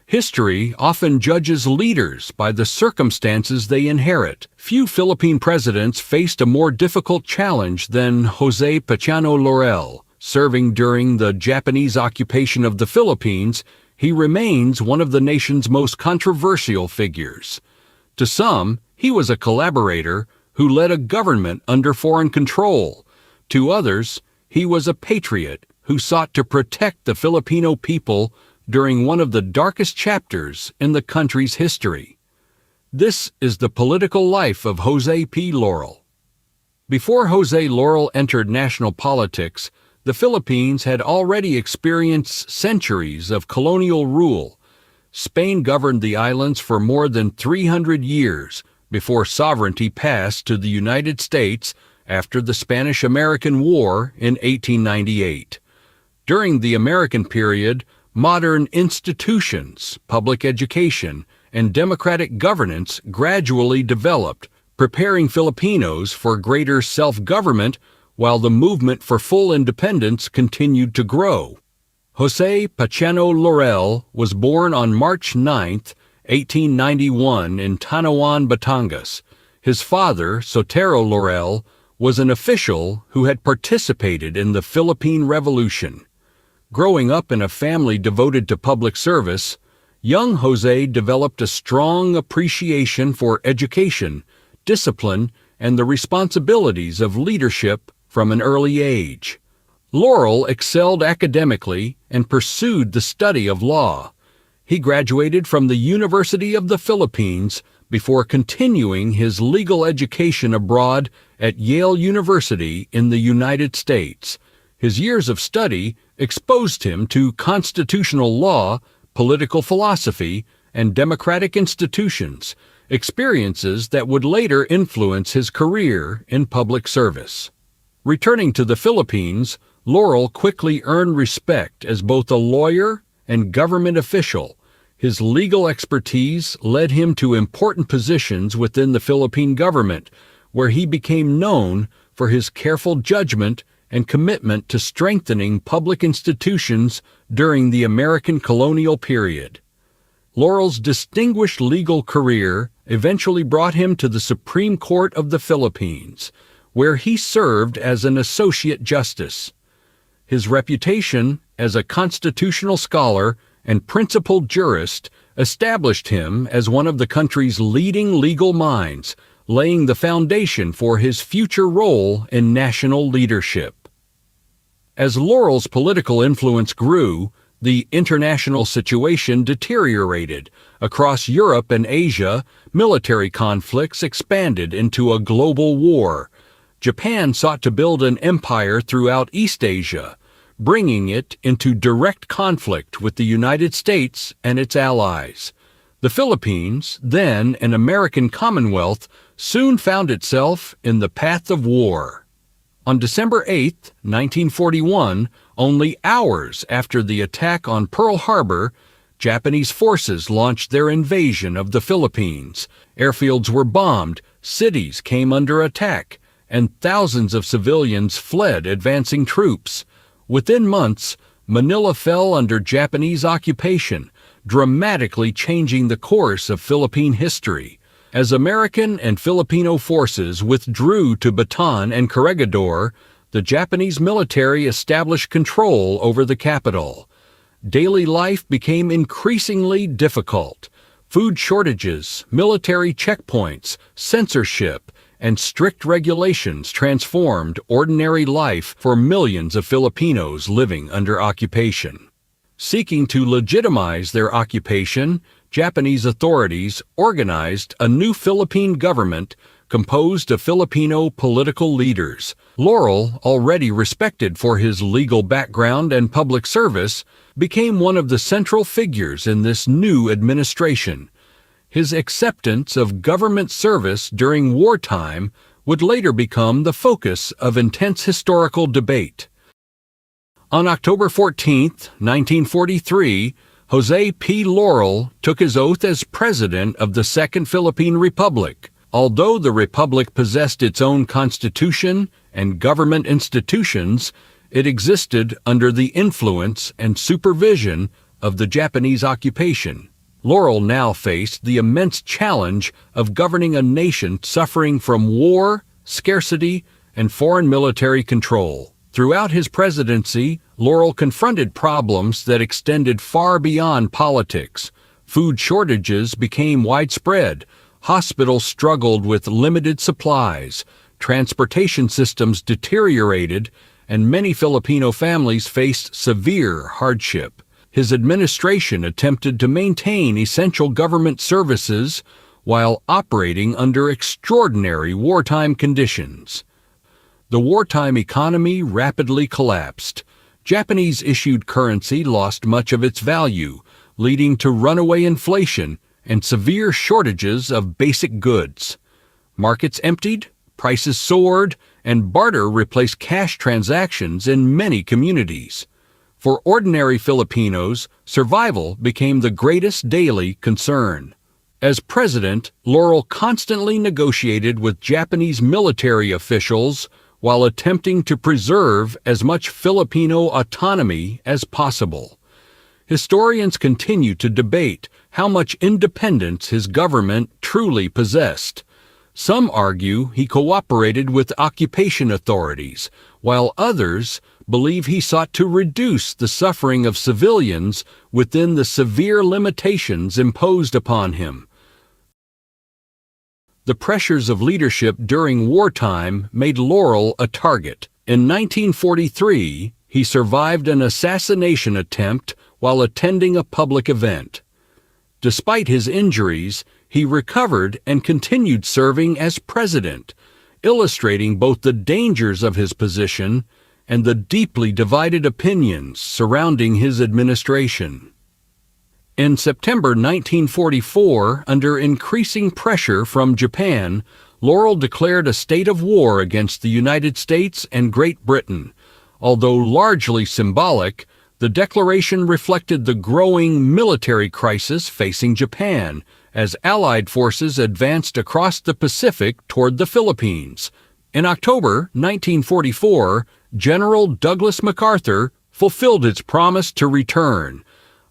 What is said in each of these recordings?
History often judges leaders by the circumstances they inherit. Few Philippine presidents faced a more difficult challenge than Jose P Laurel. Serving during the Japanese occupation of the Philippines, he remains one of the nation's most controversial figures. To some, he was a collaborator who led a government under foreign control. To others, he was a patriot who sought to protect the Filipino people during one of the darkest chapters in the country's history. This is the political life of Jose P. Laurel. Before Jose Laurel entered national politics, the Philippines had already experienced centuries of colonial rule. Spain governed the islands for more than 300 years before sovereignty passed to the United States after the Spanish-American War in 1898. During the American period, modern institutions, public education, and democratic governance gradually developed, preparing Filipinos for greater self-government while the movement for full independence continued to grow. Jose P Laurel was born on March 9, 1891 in Tanawan, Batangas. His father, Sotero Laurel, was an official who had participated in the Philippine Revolution. Growing up in a family devoted to public service, young Jose developed a strong appreciation for education, discipline, and the responsibilities of leadership from an early age. Laurel excelled academically and pursued the study of law. He graduated from the University of the Philippines before continuing his legal education abroad at Yale University in the United States. His years of study exposed him to constitutional law, political philosophy, and democratic institutions, experiences that would later influence his career in public service. Returning to the Philippines, Laurel quickly earned respect as both a lawyer and government official. His legal expertise led him to important positions within the Philippine government, where he became known for his careful judgment and commitment to strengthening public institutions during the American colonial period. Laurel's distinguished legal career eventually brought him to the Supreme Court of the Philippines, where he served as an associate justice. His reputation as a constitutional scholar and principled jurist established him as one of the country's leading legal minds, laying the foundation for his future role in national leadership. As Laurel's political influence grew, the international situation deteriorated. Across Europe and Asia, military conflicts expanded into a global war. Japan sought to build an empire throughout East Asia, bringing it into direct conflict with the United States and its allies. The Philippines, then an American Commonwealth, soon found itself in the path of war. On December 8, 1941, only hours after the attack on Pearl Harbor, Japanese forces launched their invasion of the Philippines. Airfields were bombed, cities came under attack, and thousands of civilians fled advancing troops. Within months, Manila fell under Japanese occupation, dramatically changing the course of Philippine history. As American and Filipino forces withdrew to Bataan and Corregidor, the Japanese military established control over the capital. Daily life became increasingly difficult. Food shortages, military checkpoints, censorship, and strict regulations transformed ordinary life for millions of Filipinos living under occupation. Seeking to legitimize their occupation, Japanese authorities organized a new Philippine government composed of Filipino political leaders. Laurel, already respected for his legal background and public service, became one of the central figures in this new administration. His acceptance of government service during wartime would later become the focus of intense historical debate. On October 14, 1943, Jose P. Laurel took his oath as President of the Second Philippine Republic. Although the republic possessed its own constitution and government institutions, it existed under the influence and supervision of the Japanese occupation. Laurel now faced the immense challenge of governing a nation suffering from war, scarcity, and foreign military control. Throughout his presidency, Laurel confronted problems that extended far beyond politics. Food shortages became widespread, hospitals struggled with limited supplies, transportation systems deteriorated, and many Filipino families faced severe hardship. His administration attempted to maintain essential government services while operating under extraordinary wartime conditions. The wartime economy rapidly collapsed. Japanese-issued currency lost much of its value, leading to runaway inflation and severe shortages of basic goods. Markets emptied, prices soared, and barter replaced cash transactions in many communities. For ordinary Filipinos, survival became the greatest daily concern. As president, Laurel constantly negotiated with Japanese military officials while attempting to preserve as much Filipino autonomy as possible. Historians continue to debate how much independence his government truly possessed. Some argue he cooperated with occupation authorities, while others believe he sought to reduce the suffering of civilians within the severe limitations imposed upon him. The pressures of leadership during wartime made Laurel a target. In 1943, he survived an assassination attempt while attending a public event. Despite his injuries, he recovered and continued serving as president, illustrating both the dangers of his position and the deeply divided opinions surrounding his administration. In September 1944, under increasing pressure from Japan, Laurel declared a state of war against the United States and Great Britain. Although largely symbolic, the declaration reflected the growing military crisis facing Japan as Allied forces advanced across the Pacific toward the Philippines. In October 1944, General Douglas MacArthur fulfilled its promise to return.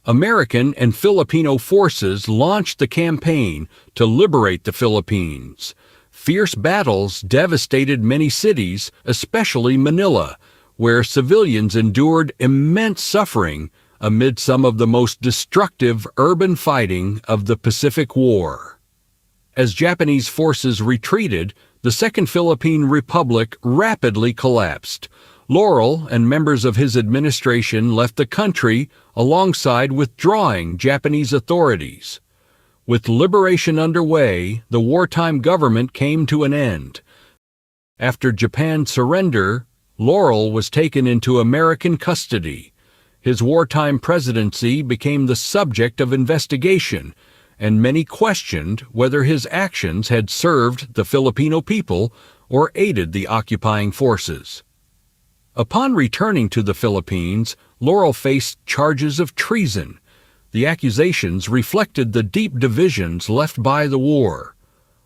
American and Filipino forces launched the campaign to liberate the Philippines. Fierce battles devastated many cities, especially Manila, where civilians endured immense suffering amid some of the most destructive urban fighting of the Pacific War. As Japanese forces retreated, the Second Philippine Republic rapidly collapsed. Laurel and members of his administration left the country alongside withdrawing Japanese authorities. With liberation underway, the wartime government came to an end. After Japan's surrender, Laurel was taken into American custody. His wartime presidency became the subject of investigation, and many questioned whether his actions had served the Filipino people or aided the occupying forces. Upon returning to the Philippines, Laurel faced charges of treason. The accusations reflected the deep divisions left by the war.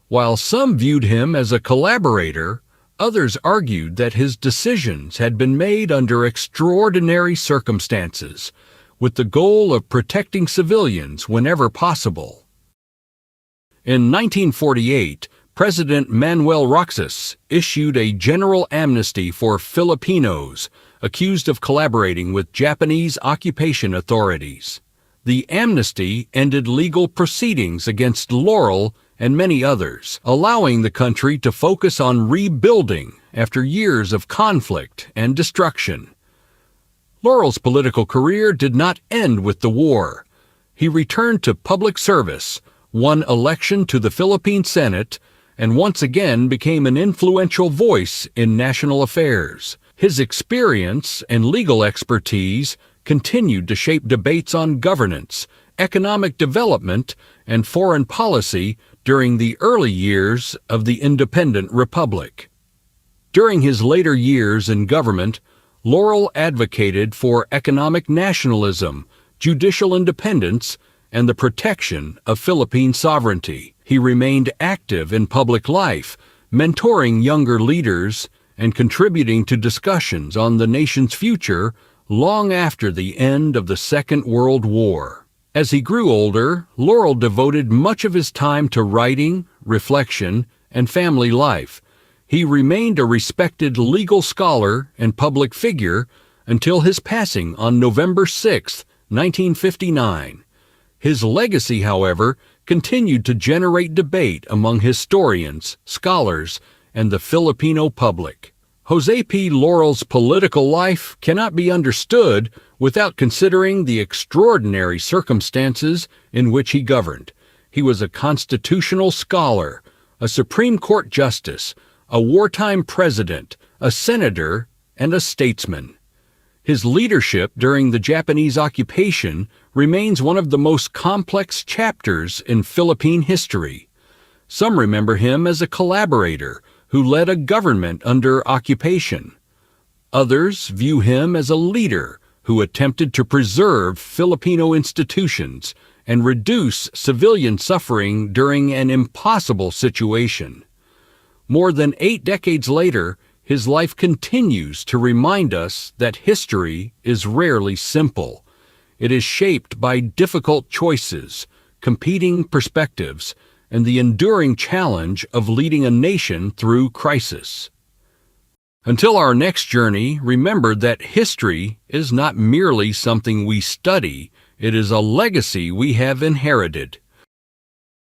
While some viewed him as a collaborator, others argued that his decisions had been made under extraordinary circumstances, with the goal of protecting civilians whenever possible. In 1948, President Manuel Roxas issued a general amnesty for Filipinos accused of collaborating with Japanese occupation authorities. The amnesty ended legal proceedings against Laurel and many others, allowing the country to focus on rebuilding after years of conflict and destruction. Laurel's political career did not end with the war. He returned to public service, won election to the Philippine Senate, and once again became an influential voice in national affairs. His experience and legal expertise continued to shape debates on governance, economic development, and foreign policy during the early years of the independent republic. During his later years in government, Laurel advocated for economic nationalism, judicial independence, and the protection of Philippine sovereignty. He remained active in public life, mentoring younger leaders and contributing to discussions on the nation's future long after the end of the Second World War. As he grew older, Laurel devoted much of his time to writing, reflection, and family life. He remained a respected legal scholar and public figure until his passing on November 6, 1959. His legacy, however, continued to generate debate among historians, scholars, and the Filipino public. Jose P. Laurel's political life cannot be understood without considering the extraordinary circumstances in which he governed. He was a constitutional scholar, a Supreme Court justice, a wartime president, a senator, and a statesman. His leadership during the Japanese occupation remains one of the most complex chapters in Philippine history. Some remember him as a collaborator who led a government under occupation. Others view him as a leader who attempted to preserve Filipino institutions and reduce civilian suffering during an impossible situation. More than 8 decades later, his life continues to remind us that history is rarely simple. It is shaped by difficult choices, competing perspectives, and the enduring challenge of leading a nation through crisis. Until our next journey, remember that history is not merely something we study, it is a legacy we have inherited.